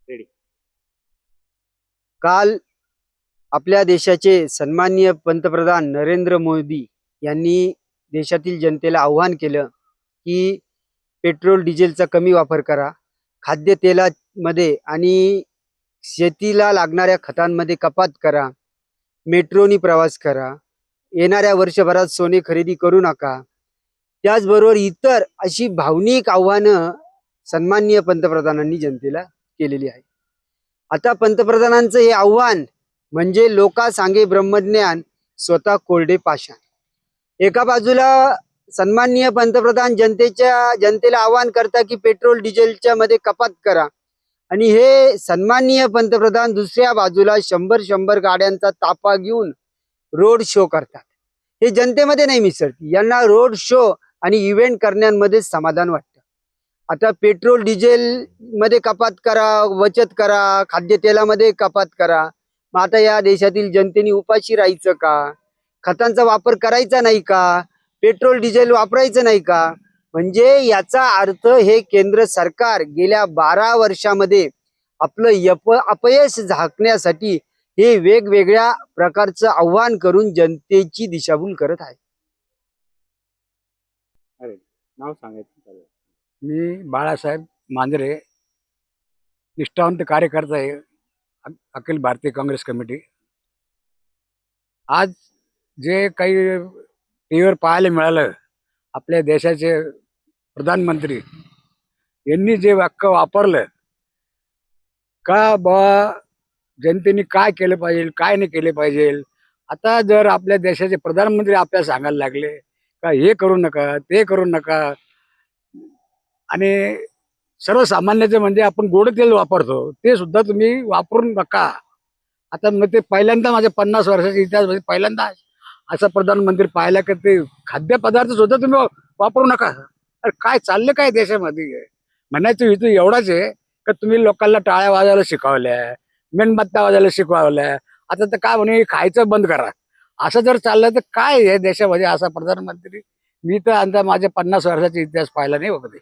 Ready. काल आपल्या देशाचे सन्माननीय पंतप्रधान नरेंद्र मोदी यांनी देशातील जनतेला आव्हान केलं की पेट्रोल डिझेलचा कमी वापर करा, खाद्यतेलामध्ये आणि शेतीला लागणाऱ्या खतांमध्ये कपात करा, मेट्रोनी प्रवास करा, येणाऱ्या वर्षभरात सोने खरेदी करू नका. त्याचबरोबर इतर अशी भावनिक आव्हानं सन्माननीय पंतप्रधानांनी जनतेला केलेली आहे. आता पंतप्रधानांचं हे आव्हान म्हणजे लोका सांगे ब्रह्मज्ञान, स्वतः कोरडे पाषाण. एका बाजूला सन्माननीय पंतप्रधान जनतेला आव्हान करता की पेट्रोल डिझेलच्या मध्ये कपात करा, आणि हे सन्माननीय पंतप्रधान दुसऱ्या बाजूला 100 गाड्यांचा ताफा घेऊन रोड शो करतात. हे जनतेमध्ये नाही मिसळत. यांना रोड शो आणि इव्हेंट करण्यामध्ये समाधान वाटतं. आता पेट्रोल डिझेल मध्ये कपात करा, बचत करा, खाद्यतेलामध्ये कपात करा. मग आता या देशातील जनतेने उपाशी राहायचं का? खतांचा वापर करायचा नाही का? पेट्रोल डिझेल वापरायचं नाही का? म्हणजे याचा अर्थ हे केंद्र सरकार गेल्या 12 वर्षामध्ये आपलं अपयश झाकण्यासाठी हे वेगवेगळ्या प्रकारचं आव्हान करून जनतेची दिशाभूल करत आहे. अरे नाव सांगायचं. मी बाळासाहेब मांजरे, निष्ठावंत कार्यकर्ता आहे, अखिल भारतीय काँग्रेस कमिटी. आज जे काही टीव्हीवर पाहायला मिळालं, आपल्या देशाचे प्रधानमंत्री यांनी जे वाक्य वापरलं का बा जनतेने काय केलं पाहिजे, काय नाही केले पाहिजे. आता जर आपल्या देशाचे प्रधानमंत्री आपल्याला सांगायला लागले का हे करू नका, ते करू नका, आणि सर्वसामान्याचं म्हणजे आपण गोड तेल वापरतो ते सुद्धा तुम्ही वापरून नका. आता मग ते पहिल्यांदा माझ्या 50 वर्षाच्या इतिहासामध्ये पहिल्यांदा असा प्रधानमंत्री पाहिला की ते खाद्यपदार्थ सुद्धा तुम्ही वापरू नका. अरे काय चाललं काय देशामध्ये? म्हणायचं हेतू एवढाच आहे का तुम्ही लोकांना टाळ्या वाजायला शिकवल्या, मेणबत्त्या वाजायला शिकवल्या. आता तर काय म्हणे खायचं बंद करा. असं जर चाललं तर काय आहे देशामध्ये असा प्रधानमंत्री? मी तर आता माझ्या 50 वर्षाचा इतिहास पाहिला नाही बघते.